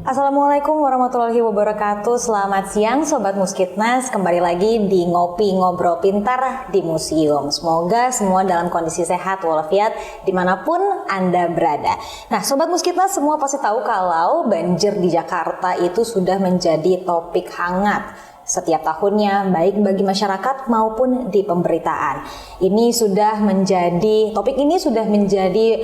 Assalamualaikum warahmatullahi wabarakatuh. Selamat siang Sobat Muskitnas. Kembali lagi di Ngopi Ngobrol Pintar di Museum. Semoga semua dalam kondisi sehat walafiat dimanapun Anda berada. Nah Sobat Muskitnas, semua pasti tahu kalau banjir di Jakarta itu sudah menjadi topik hangat setiap tahunnya, baik bagi masyarakat maupun di pemberitaan. Topik ini sudah menjadi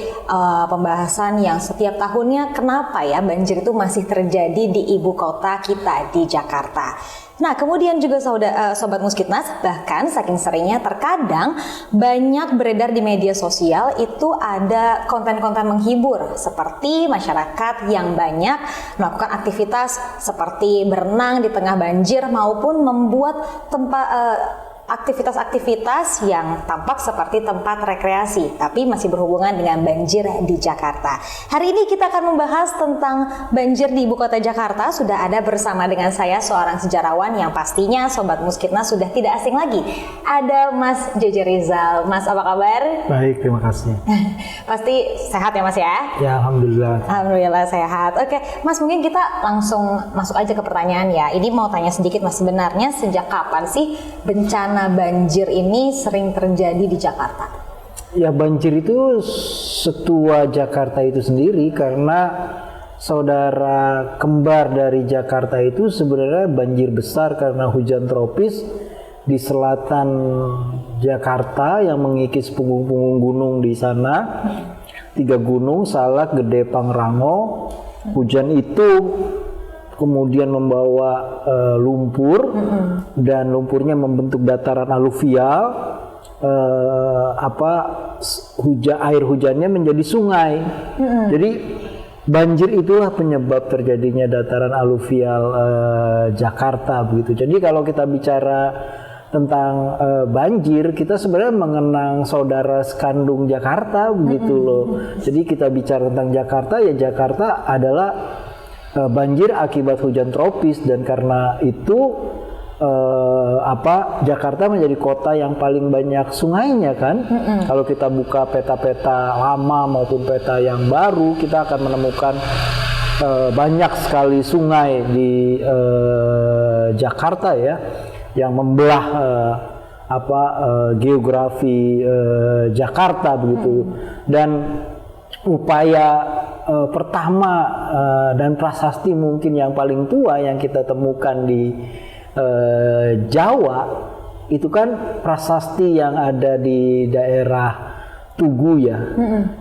pembahasan yang setiap tahunnya. Kenapa ya banjir itu masih terjadi di ibu kota kita di Jakarta? Nah, kemudian juga Sobat Muskitnas, bahkan saking seringnya terkadang banyak beredar di media sosial itu ada konten-konten menghibur seperti masyarakat yang banyak melakukan aktivitas seperti berenang di tengah banjir maupun membuat aktivitas-aktivitas yang tampak seperti tempat rekreasi tapi masih berhubungan dengan banjir di Jakarta. Hari ini kita akan membahas tentang banjir di ibu kota Jakarta. Sudah ada bersama dengan saya seorang sejarawan yang pastinya Sobat Muskitnas sudah tidak asing lagi. Ada Mas JJ Rizal. Mas, apa kabar? Baik, terima kasih. Pasti sehat ya Mas ya? Ya, alhamdulillah. Alhamdulillah sehat. Oke, Mas, mungkin kita langsung masuk aja ke pertanyaan ya. Ini mau tanya sedikit Mas, sebenarnya sejak kapan sih bencana banjir ini sering terjadi di Jakarta? Ya, banjir itu setua Jakarta itu sendiri karena saudara kembar dari Jakarta itu sebenarnya banjir besar karena hujan tropis di selatan Jakarta yang mengikis punggung-punggung gunung di sana. 3 gunung, Salak, Gede, Pangrango. Hujan itu kemudian membawa lumpur dan lumpurnya membentuk dataran aluvial. Air hujannya menjadi sungai. Jadi banjir itulah penyebab terjadinya dataran aluvial Jakarta begitu. Jadi kalau kita bicara tentang banjir, kita sebenarnya mengenang saudara sekandung Jakarta begitu loh. Jadi kita bicara tentang Jakarta, ya Jakarta adalah banjir akibat hujan tropis, dan karena itu Jakarta menjadi kota yang paling banyak sungainya kan. Kalau kita buka peta-peta lama maupun peta yang baru, kita akan menemukan banyak sekali sungai di Jakarta ya, yang membelah geografi Jakarta begitu. Dan upaya pertama dan prasasti mungkin yang paling tua yang kita temukan di Jawa itu kan prasasti yang ada di daerah Tugu ya.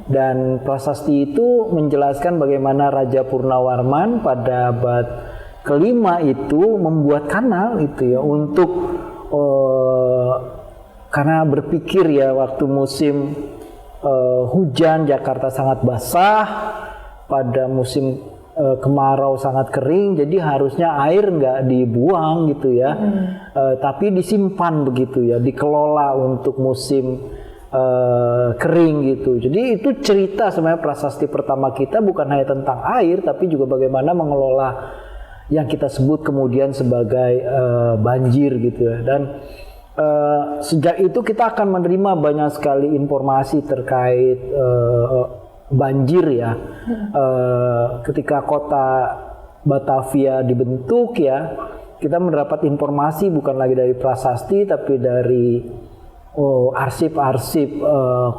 Dan prasasti itu menjelaskan bagaimana Raja Purnawarman pada abad kelima itu membuat kanal itu ya untuk karena berpikir ya waktu musim hujan Jakarta sangat basah, pada musim kemarau sangat kering, jadi harusnya air nggak dibuang gitu ya, tapi disimpan begitu ya, dikelola untuk musim kering gitu. Jadi itu cerita sebenarnya prasasti pertama kita bukan hanya tentang air, tapi juga bagaimana mengelola yang kita sebut kemudian sebagai banjir gitu ya. Dan sejak itu kita akan menerima banyak sekali informasi terkait banjir ya. Ketika kota Batavia dibentuk ya, kita mendapat informasi bukan lagi dari prasasti tapi dari arsip-arsip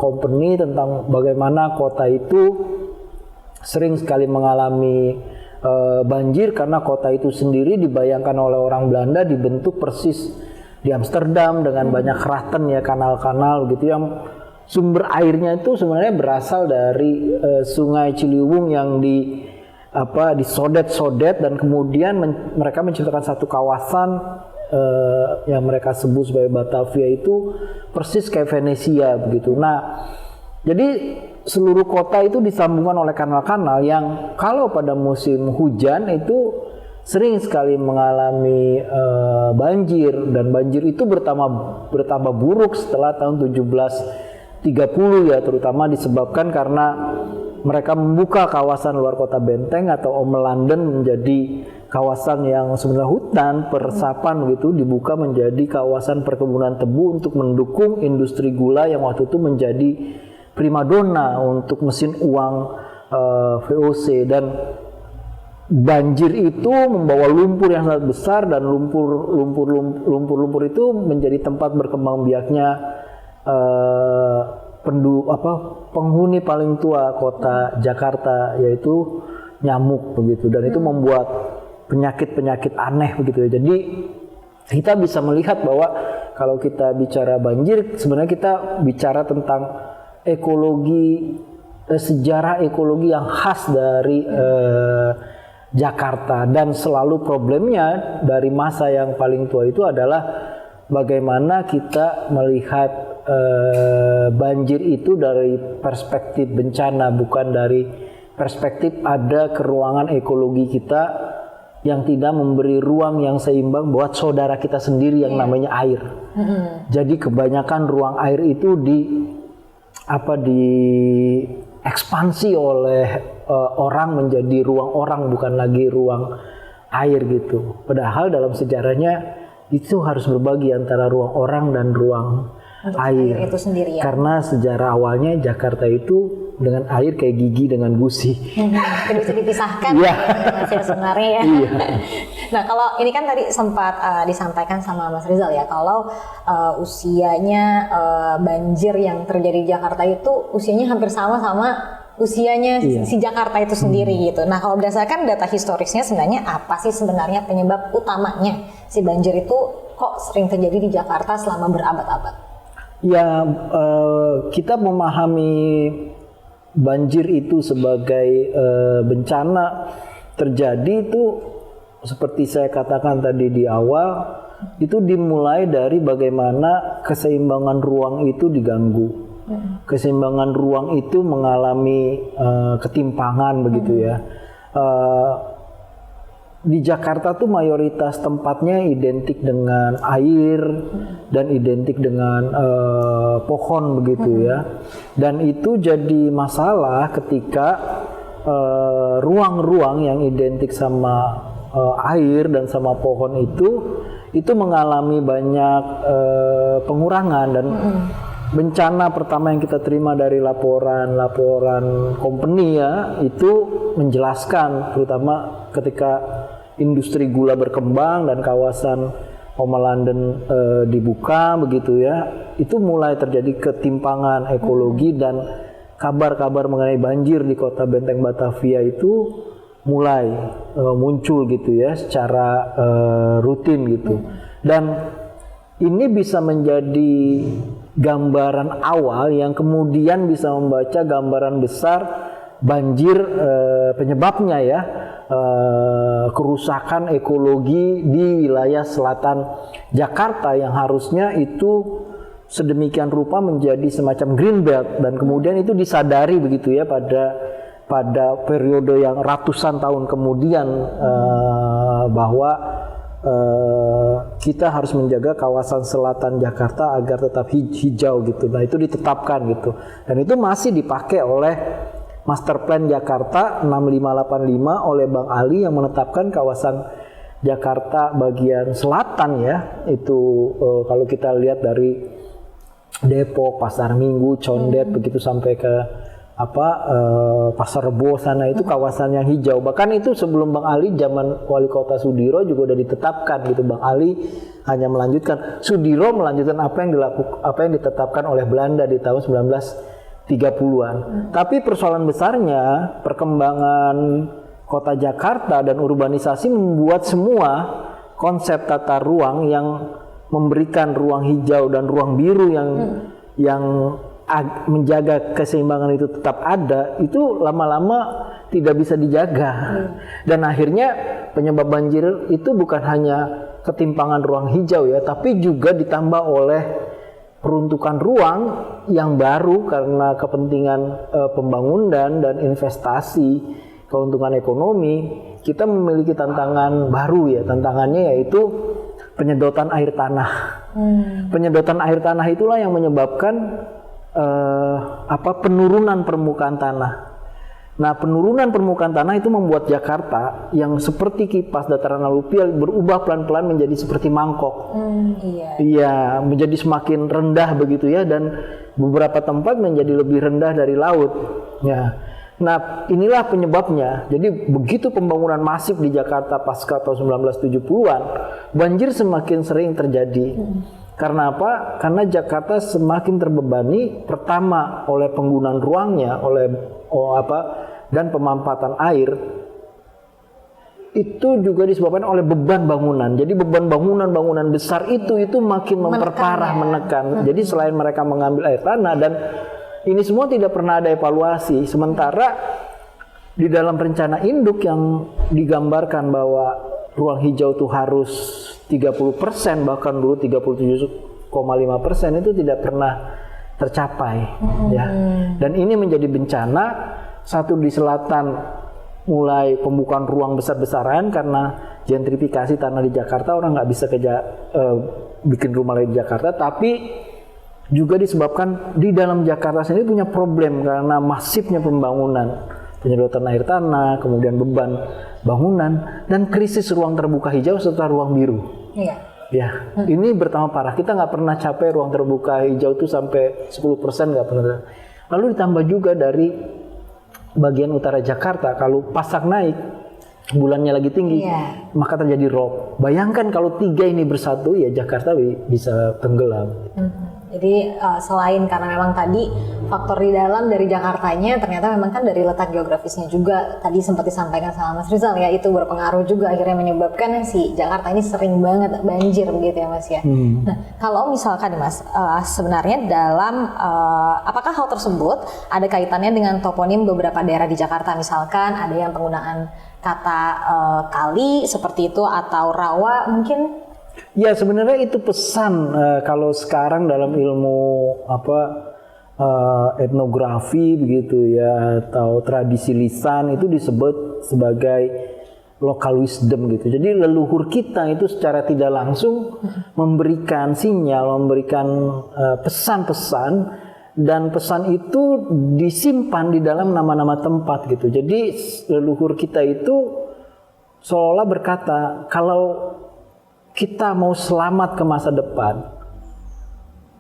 company tentang bagaimana kota itu sering sekali mengalami banjir karena kota itu sendiri dibayangkan oleh orang Belanda dibentuk persis di Amsterdam dengan banyak kraten ya, kanal-kanal gitu yang sumber airnya itu sebenarnya berasal dari Sungai Ciliwung yang disodet-sodet, dan kemudian mereka menciptakan satu kawasan yang mereka sebut sebagai Batavia itu persis kayak Venesia begitu. Nah, jadi seluruh kota itu disambungkan oleh kanal-kanal yang kalau pada musim hujan itu sering sekali mengalami banjir, dan banjir itu bertambah buruk setelah tahun 1730 ya, terutama disebabkan karena mereka membuka kawasan luar kota Benteng atau Omelanden menjadi kawasan yang sebenarnya hutan peresapan gitu, dibuka menjadi kawasan perkebunan tebu untuk mendukung industri gula yang waktu itu menjadi primadona untuk mesin uang VOC. Dan banjir itu membawa lumpur yang sangat besar, dan lumpur itu menjadi tempat berkembang biaknya penghuni paling tua kota Jakarta, yaitu nyamuk begitu, dan itu membuat penyakit aneh begitu ya. Jadi kita bisa melihat bahwa kalau kita bicara banjir, sebenarnya kita bicara tentang ekologi, sejarah ekologi yang khas dari Jakarta, dan selalu problemnya dari masa yang paling tua itu adalah bagaimana kita melihat banjir itu dari perspektif bencana, bukan dari perspektif ada keruangan ekologi kita yang tidak memberi ruang yang seimbang buat saudara kita sendiri yang namanya air. Jadi kebanyakan ruang air itu ekspansi oleh orang menjadi ruang orang, bukan lagi ruang air gitu. Padahal dalam sejarahnya itu harus berbagi antara ruang orang dan ruang air itu sendiri ya. Karena sejarah awalnya Jakarta itu dengan air kayak gigi dengan gusi. Tidak bisa dipisahkan sebenarnya ya. Iya. Nah, kalau ini kan tadi sempat disampaikan sama Mas Rizal ya, kalau usianya banjir yang terjadi di Jakarta itu usianya hampir sama usianya si Jakarta itu sendiri gitu. Nah, kalau berdasarkan data historisnya sebenarnya apa sih sebenarnya penyebab utamanya si banjir itu kok sering terjadi di Jakarta selama berabad-abad? Ya, kita memahami banjir itu sebagai bencana terjadi itu seperti saya katakan tadi di awal, itu dimulai dari bagaimana keseimbangan ruang itu diganggu. Keseimbangan ruang itu mengalami ketimpangan begitu ya. Di Jakarta tuh mayoritas tempatnya identik dengan air dan identik dengan pohon begitu ya. Dan itu jadi masalah ketika ruang-ruang yang identik sama air dan sama pohon itu mengalami banyak pengurangan, dan bencana pertama yang kita terima dari laporan company ya, itu menjelaskan terutama ketika industri gula berkembang dan kawasan Oma London dibuka begitu ya, itu mulai terjadi ketimpangan ekologi, dan kabar-kabar mengenai banjir di kota Benteng Batavia itu mulai muncul gitu ya secara rutin gitu. Dan ini bisa menjadi gambaran awal yang kemudian bisa membaca gambaran besar banjir penyebabnya ya, kerusakan ekologi di wilayah selatan Jakarta yang harusnya itu sedemikian rupa menjadi semacam green belt, dan kemudian itu disadari begitu ya pada periode yang ratusan tahun kemudian bahwa kita harus menjaga kawasan selatan Jakarta agar tetap hijau gitu. Nah, itu ditetapkan gitu, dan itu masih dipakai oleh Master Plan Jakarta 6585 oleh Bang Ali yang menetapkan kawasan Jakarta bagian selatan ya. Itu kalau kita lihat dari Depok, Pasar Minggu, Condet begitu sampai ke Pasar Rebo sana, itu kawasan yang hijau. Bahkan itu sebelum Bang Ali zaman Wali Kota Sudiro juga udah ditetapkan gitu. Bang Ali hanya melanjutkan, Sudiro melanjutkan apa yang ditetapkan oleh Belanda di tahun 1930-an. Tapi persoalan besarnya perkembangan kota Jakarta dan urbanisasi membuat semua konsep tata ruang yang memberikan ruang hijau dan ruang biru yang menjaga keseimbangan itu tetap ada, itu lama-lama tidak bisa dijaga. Dan akhirnya penyebab banjir itu bukan hanya ketimpangan ruang hijau ya, tapi juga ditambah oleh peruntukan ruang yang baru karena kepentingan pembangunan dan investasi, keuntungan ekonomi. Kita memiliki tantangan baru ya, tantangannya yaitu penyedotan air tanah. Penyedotan air tanah itulah yang menyebabkan penurunan permukaan tanah. Nah, penurunan permukaan tanah itu membuat Jakarta yang seperti kipas dataran aluvial berubah pelan-pelan menjadi seperti mangkok. Iya, menjadi semakin rendah begitu ya, dan beberapa tempat menjadi lebih rendah dari laut. Ya. Nah, inilah penyebabnya. Jadi begitu pembangunan masif di Jakarta pasca tahun 1970-an, banjir semakin sering terjadi. Karena apa? Karena Jakarta semakin terbebani pertama oleh penggunaan ruangnya, dan pemampatan air. Itu juga disebabkan oleh beban bangunan. Jadi beban bangunan besar itu makin memperparah, menekan. Jadi selain mereka mengambil air tanah, dan ini semua tidak pernah ada evaluasi. Sementara di dalam rencana induk yang digambarkan bahwa ruang hijau itu harus 30%, bahkan dulu 37,5% itu tidak pernah tercapai. Ya. Dan ini menjadi bencana. Satu di selatan mulai pembukaan ruang besar-besaran karena gentrifikasi tanah di Jakarta, orang nggak bisa bikin rumah lagi di Jakarta, tapi juga disebabkan di dalam Jakarta sendiri punya problem karena masifnya pembangunan, penyedotan air tanah, kemudian beban bangunan, dan krisis ruang terbuka hijau serta ruang biru. Iya. Ya, ini bertambah parah. Kita nggak pernah capai ruang terbuka hijau itu sampai 10%, nggak pernah. Lalu ditambah juga dari bagian utara Jakarta, kalau Pasak naik, bulannya lagi tinggi, maka terjadi rob. Bayangkan kalau tiga ini bersatu, ya Jakarta bisa tenggelam. Jadi selain karena memang tadi faktor di dalam dari Jakartanya, ternyata memang kan dari letak geografisnya juga tadi sempat disampaikan sama Mas Rizal ya, itu berpengaruh juga akhirnya menyebabkan si Jakarta ini sering banget banjir begitu ya Mas ya. Nah kalau misalkan Mas sebenarnya dalam apakah hal tersebut ada kaitannya dengan toponim beberapa daerah di Jakarta, misalkan ada yang penggunaan kata kali seperti itu atau rawa mungkin? Ya sebenarnya itu pesan kalau sekarang dalam ilmu etnografi begitu ya, atau tradisi lisan itu disebut sebagai local wisdom gitu. Jadi leluhur kita itu secara tidak langsung memberikan sinyal, memberikan pesan-pesan, dan pesan itu disimpan di dalam nama-nama tempat gitu. Jadi leluhur kita itu seolah berkata, kalau kita mau selamat ke masa depan,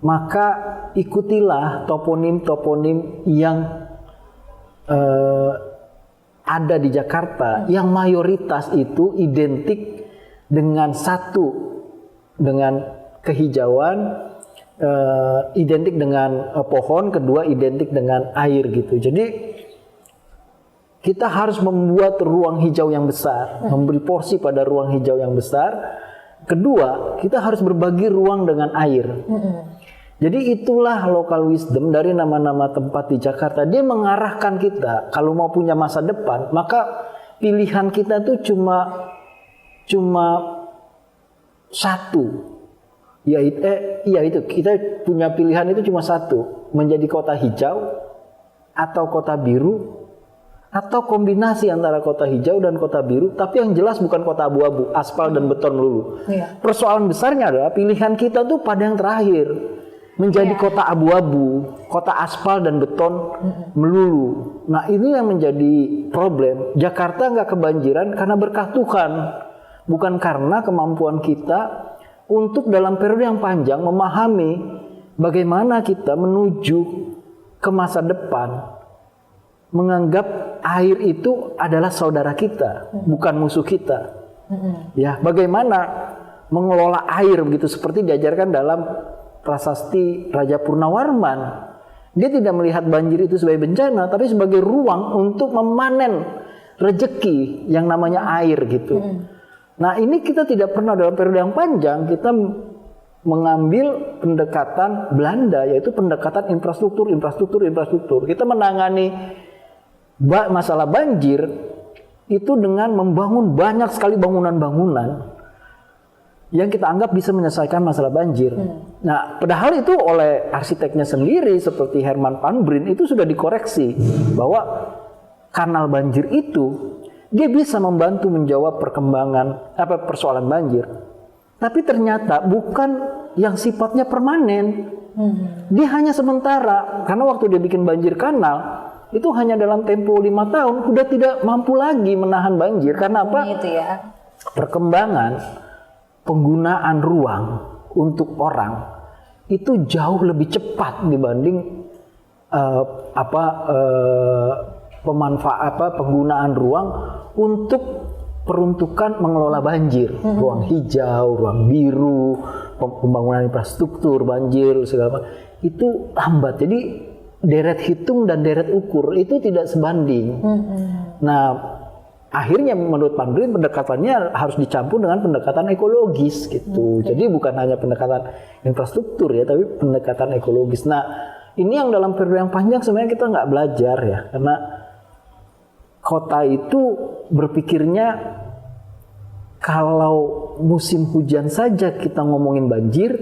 maka ikutilah toponim-toponim yang ada di Jakarta, yang mayoritas itu identik dengan satu, dengan kehijauan, identik dengan pohon, kedua identik dengan air gitu. Jadi kita harus membuat ruang hijau yang besar, memberi porsi pada ruang hijau yang besar. Kedua, kita harus berbagi ruang dengan air. Jadi itulah local wisdom dari nama-nama tempat di Jakarta. Dia mengarahkan kita kalau mau punya masa depan, maka pilihan kita tuh cuma satu. Yaitu kita punya pilihan itu cuma satu, menjadi kota hijau atau kota biru, atau kombinasi antara kota hijau dan kota biru, tapi yang jelas bukan kota abu-abu, aspal dan beton melulu. Persoalan besarnya adalah pilihan kita tuh pada yang terakhir, menjadi kota abu-abu, kota aspal dan beton melulu. Nah ini yang menjadi problem. Jakarta nggak kebanjiran karena berkah Tuhan, bukan karena kemampuan kita untuk dalam periode yang panjang memahami bagaimana kita menuju ke masa depan, menganggap air itu adalah saudara kita, bukan musuh kita. Ya, bagaimana mengelola air begitu seperti diajarkan dalam prasasti Raja Purnawarman. Dia tidak melihat banjir itu sebagai bencana, tapi sebagai ruang untuk memanen rejeki yang namanya air gitu. Nah, ini kita tidak pernah dalam periode yang panjang kita mengambil pendekatan Belanda, yaitu pendekatan infrastruktur. Kita menangani masalah banjir itu dengan membangun banyak sekali bangunan-bangunan yang kita anggap bisa menyelesaikan masalah banjir. Nah, padahal itu oleh arsiteknya sendiri seperti Herman van Brien itu sudah dikoreksi bahwa kanal banjir itu dia bisa membantu menjawab persoalan banjir. Tapi ternyata bukan yang sifatnya permanen. Dia hanya sementara, karena waktu dia bikin banjir kanal itu hanya dalam tempo 5 tahun sudah tidak mampu lagi menahan banjir. Karena apa? Itu ya. Perkembangan penggunaan ruang untuk orang itu jauh lebih cepat dibanding penggunaan ruang untuk peruntukan mengelola banjir, ruang hijau, ruang biru, pembangunan infrastruktur banjir segala macam itu lambat. Jadi deret hitung dan deret ukur itu tidak sebanding. Nah, akhirnya menurut Pandri pendekatannya harus dicampur dengan pendekatan ekologis gitu. Jadi bukan hanya pendekatan infrastruktur ya, tapi pendekatan ekologis. Nah, ini yang dalam periode yang panjang sebenarnya kita nggak belajar ya, karena kota itu berpikirnya kalau musim hujan saja kita ngomongin banjir,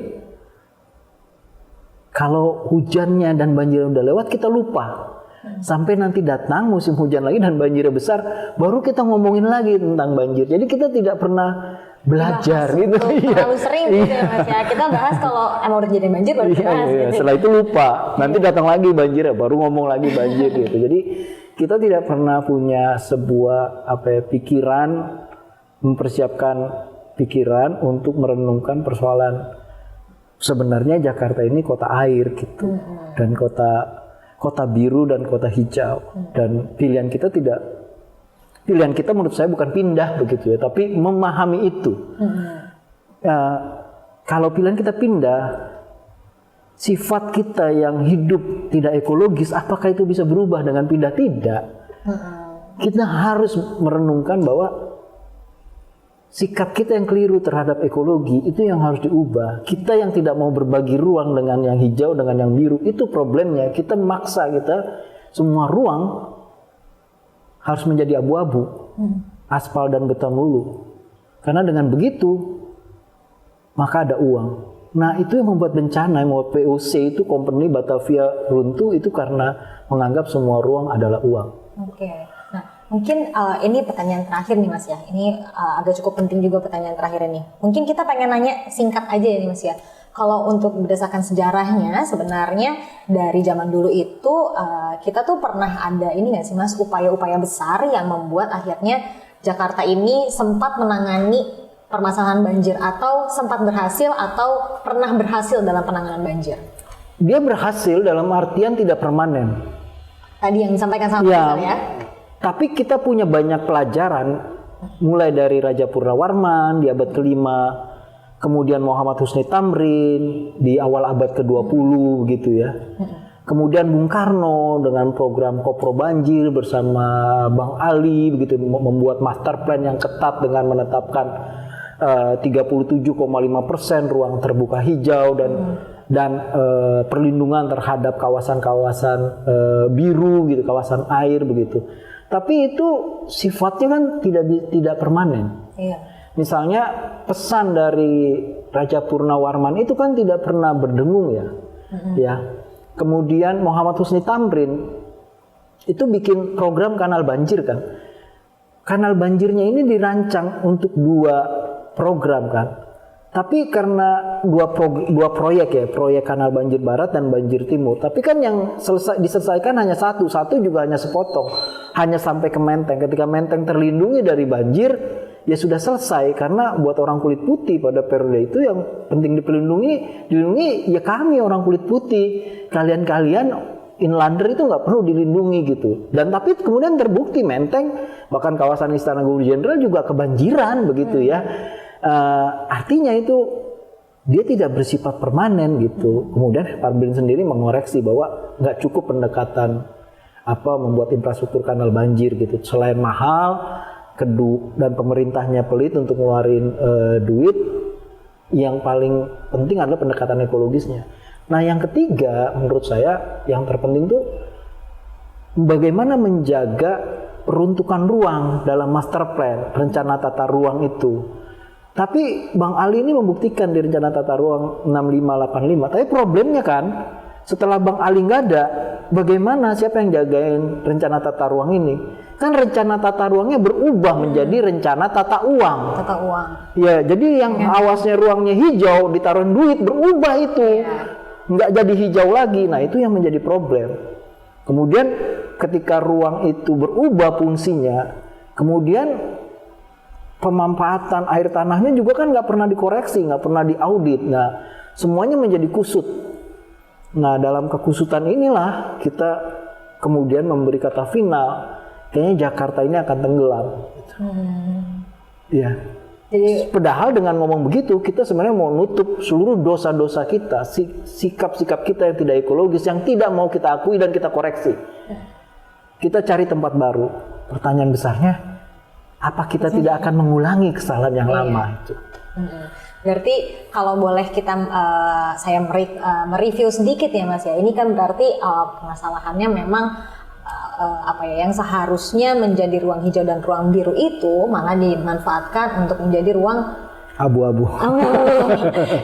kalau hujannya dan banjirnya udah lewat kita lupa. Sampai nanti datang musim hujan lagi dan banjirnya besar, baru kita ngomongin lagi tentang banjir. Jadi kita tidak pernah belajar gitu. Terlalu sering gitu ya Mas ya. Kita bahas kalau emang udah jadi banjir baru kita bahas gitu. Setelah itu lupa. Nanti datang lagi banjir ya, baru ngomong lagi banjir gitu. Jadi kita tidak pernah punya sebuah pikiran, mempersiapkan pikiran untuk merenungkan persoalan sebenarnya Jakarta ini kota air gitu. Dan kota biru dan kota hijau. Dan pilihan kita menurut saya bukan pindah begitu ya, tapi memahami itu. Kalau pilihan kita pindah, sifat kita yang hidup tidak ekologis, apakah itu bisa berubah dengan pindah? Tidak. Kita harus merenungkan bahwa sikap kita yang keliru terhadap ekologi itu yang harus diubah. Kita yang tidak mau berbagi ruang dengan yang hijau, dengan yang biru, itu problemnya. Kita maksa semua ruang harus menjadi abu-abu, aspal dan beton dulu. Karena dengan begitu, maka ada uang. Nah, itu yang membuat bencana, yang membuat POC itu, company Batavia runtuh itu karena menganggap semua ruang adalah uang. Oke. Nah, mungkin ini pertanyaan terakhir nih Mas ya. Ini agak cukup penting juga pertanyaan terakhir ini. Mungkin kita pengen nanya singkat aja ya nih Mas ya. Kalau untuk berdasarkan sejarahnya, sebenarnya dari zaman dulu itu kita tuh pernah ada ini nggak sih Mas, upaya-upaya besar yang membuat akhirnya Jakarta ini sempat menangani permasalahan banjir, atau sempat berhasil atau pernah berhasil dalam penanganan banjir? Dia berhasil dalam artian tidak permanen. Tadi yang disampaikan sama Mas ya. Tapi kita punya banyak pelajaran, mulai dari Raja Purnawarman di abad ke-5, kemudian Muhammad Husni Tamrin di awal abad ke-20 gitu ya. Kemudian Bung Karno dengan program Kopro Banjir bersama Bang Ali begitu, membuat master plan yang ketat dengan menetapkan 37,5% ruang terbuka hijau dan perlindungan terhadap kawasan-kawasan biru gitu, kawasan air begitu. Tapi itu sifatnya kan tidak permanen. Iya. Misalnya pesan dari Raja Purnawarman itu kan tidak pernah berdengung ya. Ya. Kemudian Muhammad Husni Tamrin itu bikin program kanal banjir kan. Kanal banjirnya ini dirancang untuk 2 program kan. Tapi karena dua proyek ya, proyek kanal banjir barat dan banjir timur. Tapi kan yang diselesaikan hanya satu juga hanya sepotong, hanya sampai ke Menteng. Ketika Menteng terlindungi dari banjir, ya sudah selesai. Karena buat orang kulit putih pada periode itu yang penting dilindungi ya kami orang kulit putih. Kalian inlander itu nggak perlu dilindungi gitu. Dan tapi kemudian terbukti Menteng, bahkan kawasan Istana Gubernur Jenderal juga kebanjiran begitu ya. Artinya itu dia tidak bersifat permanen gitu. Kemudian Parbin sendiri mengoreksi bahwa nggak cukup pendekatan membuat infrastruktur kanal banjir gitu. Selain mahal, dan pemerintahnya pelit untuk ngeluarin duit, yang paling penting adalah pendekatan ekologisnya. Nah, yang ketiga menurut saya yang terpenting tuh bagaimana menjaga peruntukan ruang dalam master plan, rencana tata ruang itu. Tapi Bang Ali ini membuktikan di rencana tata ruang 6585. Tapi problemnya kan setelah Bang Ali nggak ada, bagaimana siapa yang jagain rencana tata ruang ini? Kan rencana tata ruangnya berubah menjadi rencana tata uang. Tata uang. Ya, jadi yang awasnya ruangnya hijau ditaruhin duit berubah itu. Nggak jadi hijau lagi. Nah, itu yang menjadi problem. Kemudian ketika ruang itu berubah fungsinya, kemudian pemanfaatan air tanahnya juga kan nggak pernah dikoreksi, nggak pernah diaudit. Nah, semuanya menjadi kusut. Nah, dalam kekusutan inilah kita kemudian memberi kata final, kayaknya Jakarta ini akan tenggelam. Ya. Jadi Padahal dengan ngomong begitu kita sebenarnya mau nutup seluruh dosa-dosa kita, sikap-sikap kita yang tidak ekologis, yang tidak mau kita akui dan kita koreksi. Kita cari tempat baru. Pertanyaan besarnya, apa kita tidak akan mengulangi kesalahan yang lama itu? berarti kalau boleh kita saya mereview sedikit ya Mas ya. Ini kan berarti permasalahannya memang yang seharusnya menjadi ruang hijau dan ruang biru itu malah dimanfaatkan untuk menjadi ruang abu-abu.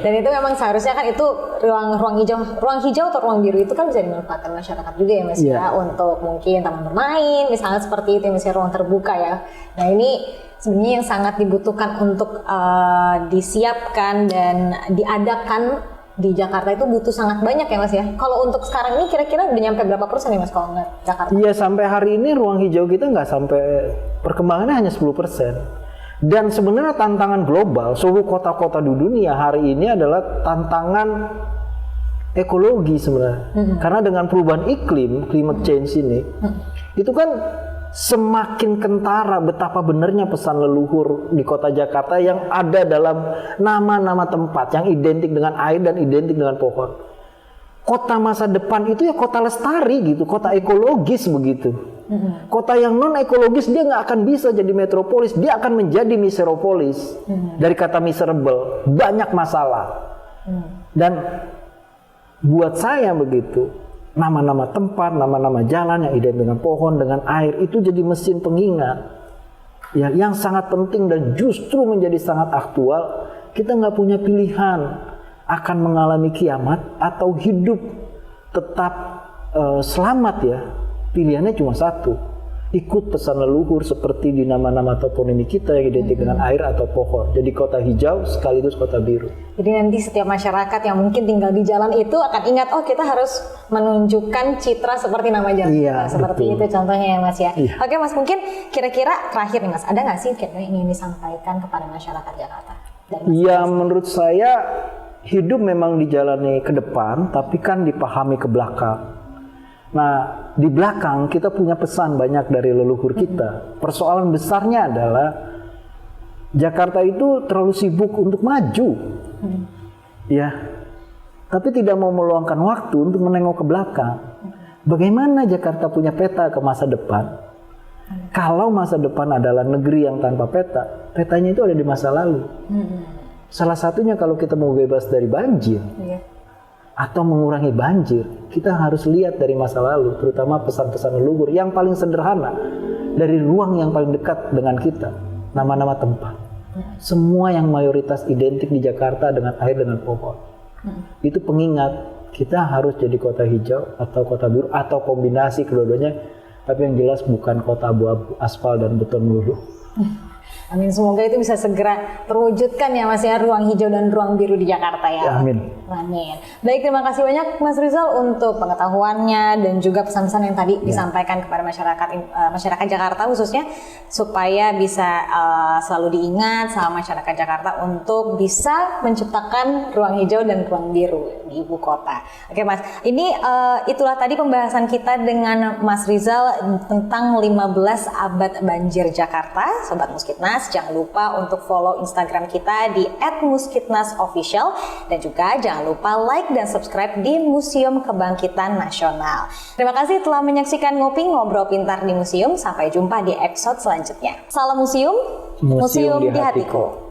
Dan itu memang seharusnya kan itu ruang hijau atau ruang biru itu kan bisa dimanfaatkan masyarakat juga ya Mas ya, untuk mungkin taman bermain misalnya seperti itu, misalnya ruang terbuka ya. Nah ini sebenarnya yang sangat dibutuhkan untuk disiapkan dan diadakan di Jakarta itu butuh sangat banyak ya Mas ya. Kalau untuk sekarang ini kira-kira udah nyampe berapa persen ya Mas kalau nggak Jakarta? Iya, sampai hari ini ruang hijau kita nggak sampai, perkembangannya hanya 10%. Dan sebenarnya tantangan global seluruh kota-kota di dunia hari ini adalah tantangan ekologi sebenarnya. Karena dengan perubahan iklim, climate change ini, itu kan semakin kentara betapa benarnya pesan leluhur di kota Jakarta yang ada dalam nama-nama tempat yang identik dengan air dan identik dengan pohon. Kota masa depan itu ya kota lestari gitu, kota ekologis begitu. Kota yang non ekologis dia nggak akan bisa jadi metropolis, dia akan menjadi miseropolis. Dari kata miserable, banyak masalah. Dan buat saya begitu, nama-nama tempat, nama-nama jalan yang identik dengan pohon, dengan air itu jadi mesin pengingat ya, yang sangat penting dan justru menjadi sangat aktual. Kita nggak punya pilihan akan mengalami kiamat atau hidup tetap selamat ya. Pilihannya cuma satu, ikut pesan leluhur seperti di nama-nama toponimi kita yang identik dengan air atau pohon. Jadi kota hijau sekaligus kota biru. Jadi nanti setiap masyarakat yang mungkin tinggal di jalan itu akan ingat, oh kita harus menunjukkan citra seperti nama jalan kita. Seperti itu contohnya ya Mas ya. Oke Mas, mungkin kira-kira terakhir nih Mas, ada nggak sih kira-kira yang ingin disampaikan kepada masyarakat Jakarta? Ya menurut saya hidup memang dijalani ke depan, tapi kan dipahami ke belakang. Nah, di belakang kita punya pesan banyak dari leluhur kita. Persoalan besarnya adalah Jakarta itu terlalu sibuk untuk maju. Ya. Tapi tidak mau meluangkan waktu untuk menengok ke belakang. Bagaimana Jakarta punya peta ke masa depan? Kalau masa depan adalah negeri yang tanpa peta, petanya itu ada di masa lalu. Salah satunya kalau kita mau bebas dari banjir. Atau mengurangi banjir, kita harus lihat dari masa lalu, terutama pesan-pesan leluhur yang paling sederhana dari ruang yang paling dekat dengan kita, nama-nama tempat. Semua yang mayoritas identik di Jakarta dengan air, dengan pohon. Itu pengingat kita harus jadi kota hijau atau kota biru atau kombinasi kedua-duanya, tapi yang jelas bukan kota abu-abu, aspal dan beton melulu. Amin, semoga itu bisa segera terwujudkan ya Mas ya, ruang hijau dan ruang biru di Jakarta ya. Amin. Amin. Baik, terima kasih banyak Mas Rizal untuk pengetahuannya dan juga pesan-pesan yang tadi disampaikan kepada masyarakat Jakarta khususnya, supaya bisa selalu diingat sama masyarakat Jakarta untuk bisa menciptakan ruang hijau dan ruang biru di ibu kota. Oke Mas, ini itulah tadi pembahasan kita dengan Mas Rizal tentang 15 abad banjir Jakarta. Sobat Muskitnas, jangan lupa untuk follow Instagram kita di @muskitnasofficial dan juga jangan lupa like dan subscribe di Museum Kebangkitan Nasional. Terima kasih telah menyaksikan Ngopi Ngobrol Pintar di Museum. Sampai jumpa di episode selanjutnya. Salam Museum, Museum di hatiku.